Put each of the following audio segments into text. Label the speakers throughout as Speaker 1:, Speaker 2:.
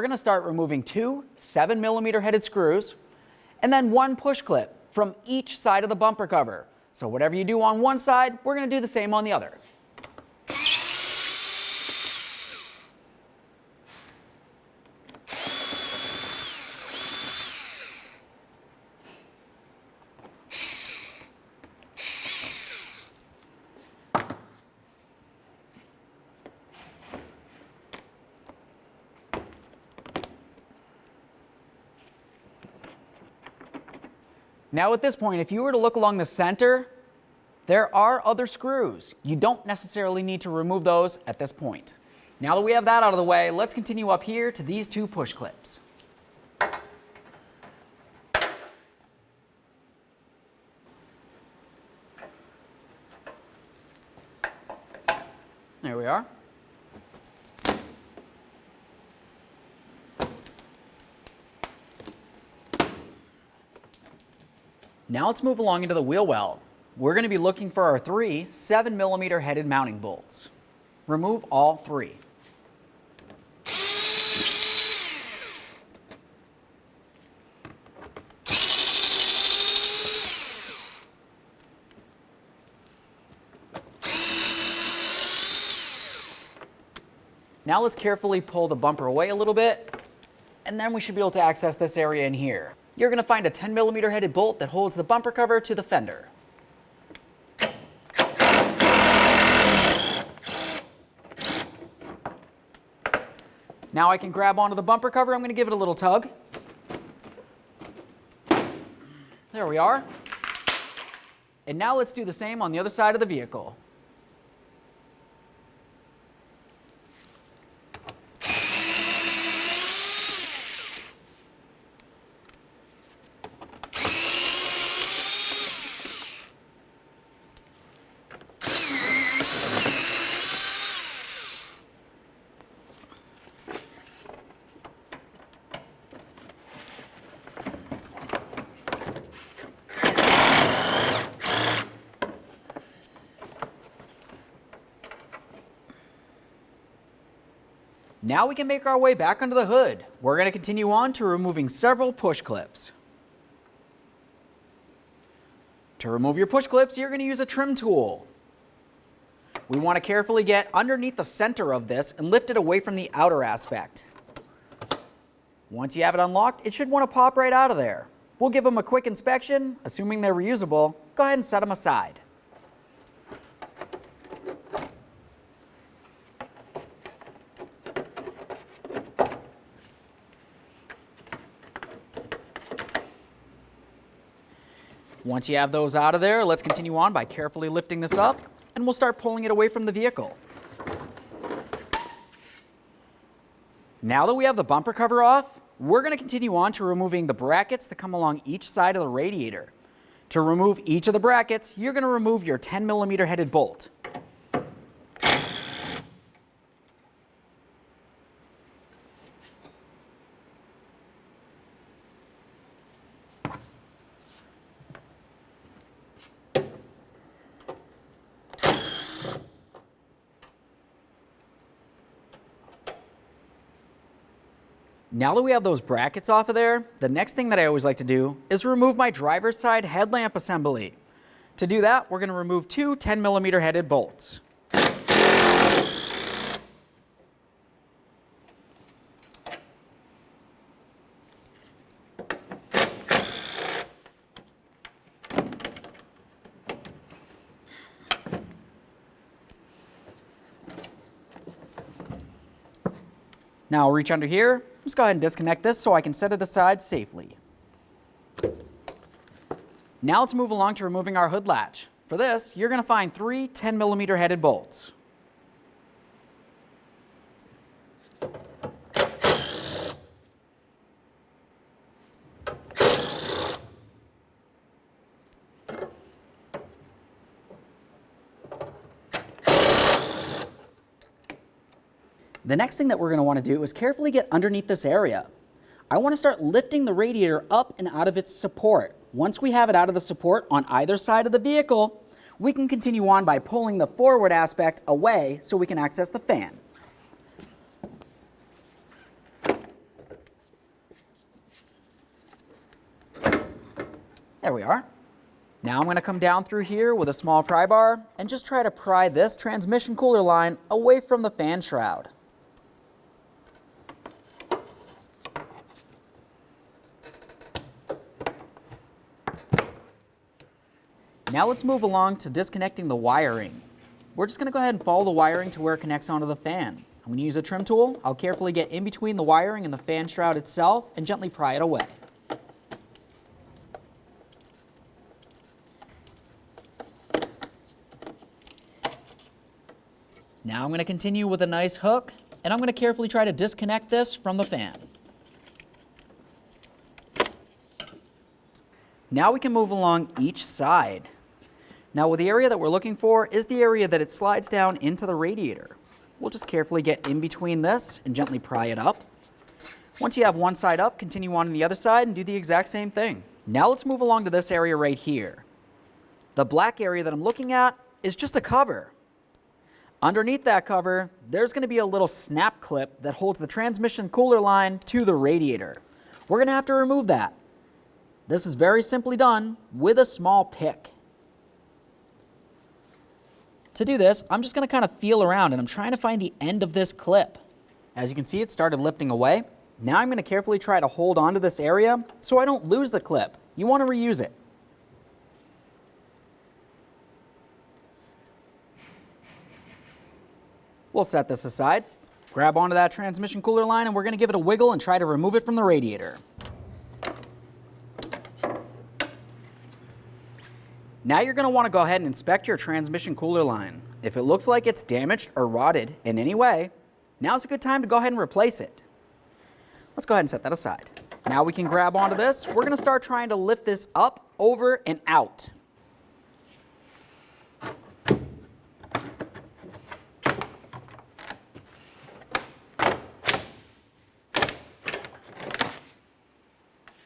Speaker 1: we're going to start removing two 7mm headed screws and then one push clip from each side of the bumper cover. So whatever you do on one side, we're going to do the same on the other. Now at this point, if you were to look along the center, there are other screws. You don't necessarily need to remove those at this point. Now that we have that out of the way, let's continue up here to these two push clips. There we are. Now let's move along into the wheel well. We're going to be looking for our three 7mm headed mounting bolts. Remove all three. Now let's carefully pull the bumper away a little bit, and then we should be able to access this area in here. You're going to find a 10mm headed bolt that holds the bumper cover to the fender. Now I can grab onto the bumper cover. I'm going to give it a little tug. There we are. And now let's do the same on the other side of the vehicle. Now we can make our way back under the hood. We're going to continue on to removing several push clips. To remove your push clips, you're going to use a trim tool. We want to carefully get underneath the center of this and lift it away from the outer aspect. Once you have it unlocked, it should want to pop right out of there. We'll give them a quick inspection. Assuming they're reusable, go ahead and set them aside. Once you have those out of there, let's continue on by carefully lifting this up, and we'll start pulling it away from the vehicle. Now that we have the bumper cover off, we're going to continue on to removing the brackets that come along each side of the radiator. To remove each of the brackets, you're going to remove your 10mm headed bolt. Now that we have those brackets off of there, the next thing that I always like to do is remove my driver's side headlamp assembly. To do that, we're going to remove two 10mm headed bolts. Now I'll reach under here. Let's go ahead and disconnect this so I can set it aside safely. Now let's move along to removing our hood latch. For this, you're going to find three 10mm headed bolts. The next thing that we're going to want to do is carefully get underneath this area. I want to start lifting the radiator up and out of its support. Once we have it out of the support on either side of the vehicle, we can continue on by pulling the forward aspect away so we can access the fan. There we are. Now I'm going to come down through here with a small pry bar and just try to pry this transmission cooler line away from the fan shroud. Now let's move along to disconnecting the wiring. We're just going to go ahead and follow the wiring to where it connects onto the fan. I'm going to use a trim tool. I'll carefully get in between the wiring and the fan shroud itself and gently pry it away. Now I'm going to continue with a nice hook, and I'm going to carefully try to disconnect this from the fan. Now we can move along each side. Now with the area that we're looking for is the area that it slides down into the radiator. We'll just carefully get in between this and gently pry it up. Once you have one side up, continue on the other side and do the exact same thing. Now let's move along to this area right here. The black area that I'm looking at is just a cover. Underneath that cover, there's going to be a little snap clip that holds the transmission cooler line to the radiator. We're going to have to remove that. This is very simply done with a small pick. To do this, I'm just going to kind of feel around and I'm trying to find the end of this clip. As you can see, it started lifting away. Now I'm going to carefully try to hold onto this area so I don't lose the clip. You want to reuse it. We'll set this aside, grab onto that transmission cooler line, and we're going to give it a wiggle and try to remove it from the radiator. Now you're going to want to go ahead and inspect your transmission cooler line. If it looks like it's damaged or rotted in any way, now's a good time to go ahead and replace it. Let's go ahead and set that aside. Now we can grab onto this. We're going to start trying to lift this up, over, and out.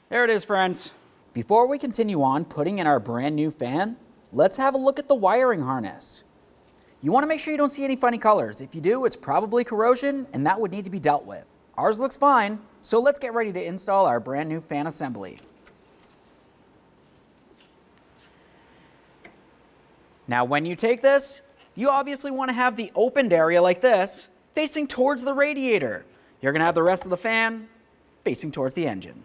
Speaker 1: There it is, friends. Before we continue on putting in our brand new fan, let's have a look at the wiring harness. You want to make sure you don't see any funny colors. If you do, it's probably corrosion and that would need to be dealt with. Ours looks fine, so let's get ready to install our brand new fan assembly. Now when you take this, you obviously want to have the opened area like this facing towards the radiator. You're going to have the rest of the fan facing towards the engine.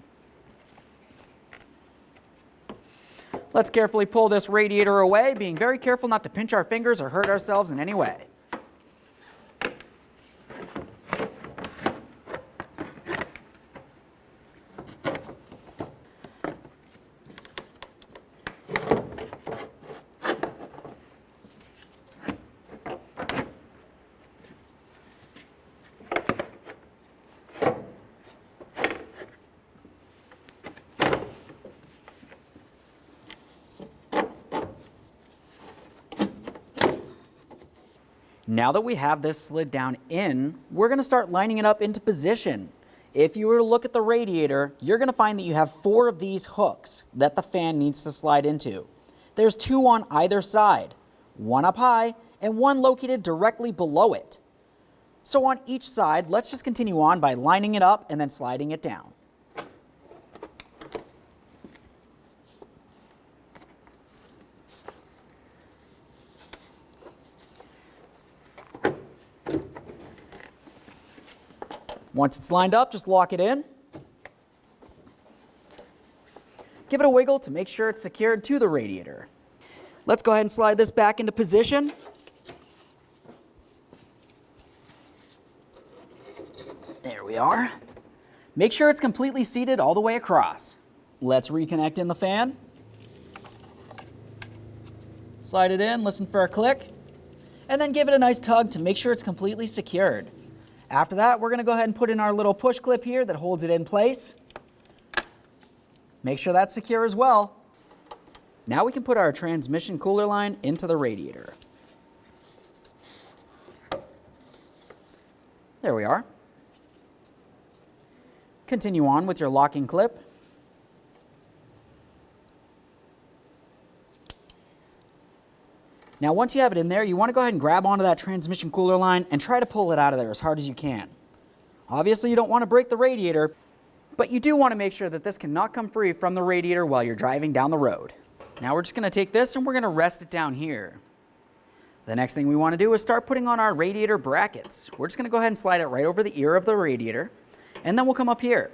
Speaker 1: Let's carefully pull this radiator away, being very careful not to pinch our fingers or hurt ourselves in any way. Now that we have this slid down in, we're going to start lining it up into position. If you were to look at the radiator, you're going to find that you have 4 of these hooks that the fan needs to slide into. There's 2 on either side, 1 up high and 1 located directly below it. So on each side, let's just continue on by lining it up and then sliding it down. Once it's lined up, just lock it in. Give it a wiggle to make sure it's secured to the radiator. Let's go ahead and slide this back into position. There we are. Make sure it's completely seated all the way across. Let's reconnect in the fan. Slide it in, listen for a click, and then give it a nice tug to make sure it's completely secured. After that, we're going to go ahead and put in our little push clip here that holds it in place. Make sure that's secure as well. Now we can put our transmission cooler line into the radiator. There we are. Continue on with your locking clip. Now once you have it in there, you want to go ahead and grab onto that transmission cooler line and try to pull it out of there as hard as you can. Obviously you don't want to break the radiator. But you do want to make sure that this cannot come free from the radiator while you're driving down the road. Now we're just going to take this and we're going to rest it down here. The next thing we want to do is start putting on our radiator brackets. We're just going to go ahead and slide it right over the ear of the radiator, and then we'll come up here.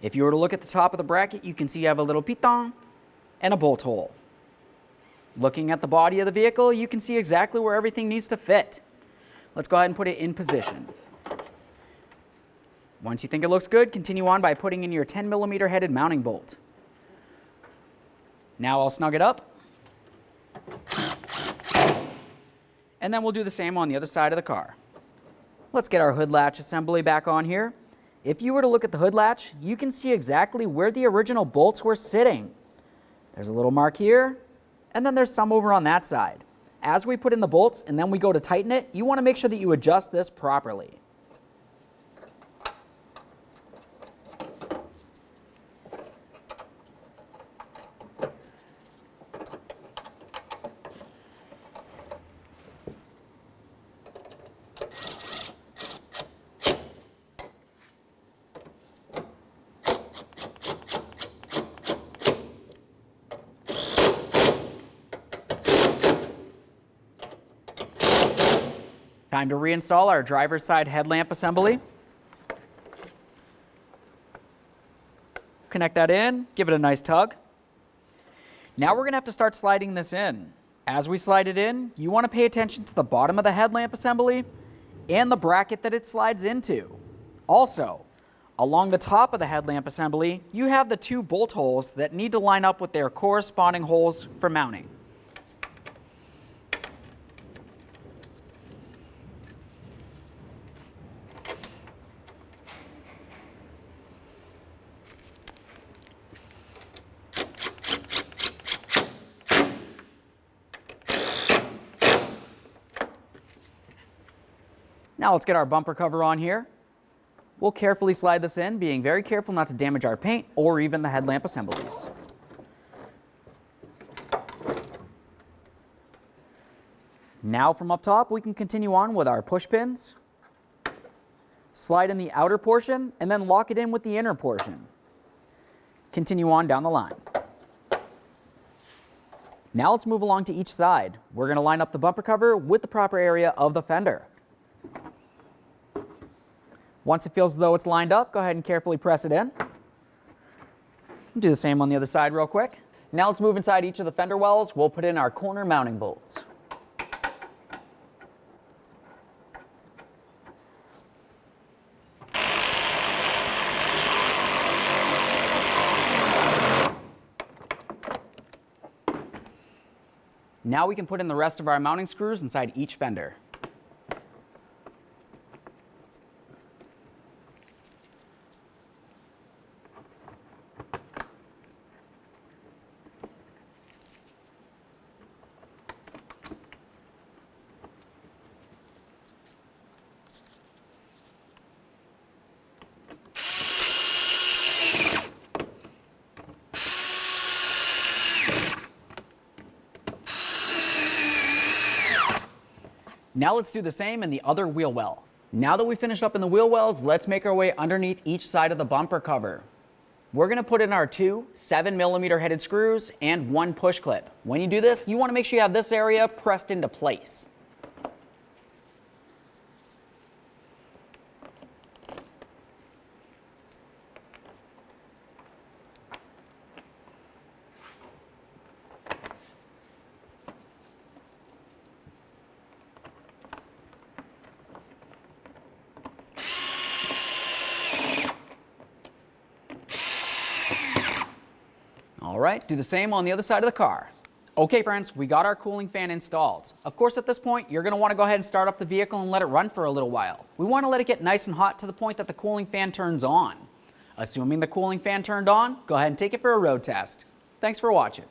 Speaker 1: If you were to look at the top of the bracket, you can see you have a little piton and a bolt hole. Looking at the body of the vehicle, you can see exactly where everything needs to fit. Let's go ahead and put it in position. Once you think it looks good, continue on by putting in your 10mm headed mounting bolt. Now I'll snug it up. And then we'll do the same on the other side of the car. Let's get our hood latch assembly back on here. If you were to look at the hood latch, you can see exactly where the original bolts were sitting. There's a little mark here, and then there's some over on that side. As we put in the bolts and then we go to tighten it, you want to make sure that you adjust this properly. Time to reinstall our driver's side headlamp assembly. Connect that in, give it a nice tug. Now we're going to have to start sliding this in. As we slide it in, you want to pay attention to the bottom of the headlamp assembly and the bracket that it slides into. Also, along the top of the headlamp assembly, you have the 2 bolt holes that need to line up with their corresponding holes for mounting. Now let's get our bumper cover on here. We'll carefully slide this in, being very careful not to damage our paint or even the headlamp assemblies. Now from up top, we can continue on with our push pins. Slide in the outer portion and then lock it in with the inner portion. Continue on down the line. Now let's move along to each side. We're going to line up the bumper cover with the proper area of the fender. Once it feels as though it's lined up, go ahead and carefully press it in. Do the same on the other side real quick. Now let's move inside each of the fender wells. We'll put in our corner mounting bolts. Now we can put in the rest of our mounting screws inside each fender. Now let's do the same in the other wheel well. Now that we finished up in the wheel wells, let's make our way underneath each side of the bumper cover. We're going to put in our 2 7mm headed screws and 1 push clip. When you do this, you want to make sure you have this area pressed into place. All right, do the same on the other side of the car. Okay friends, we got our cooling fan installed. Of course at this point, you're going to want to go ahead and start up the vehicle and let it run for a little while. We want to let it get nice and hot to the point that the cooling fan turns on. Assuming the cooling fan turned on, go ahead and take it for a road test. Thanks for watching.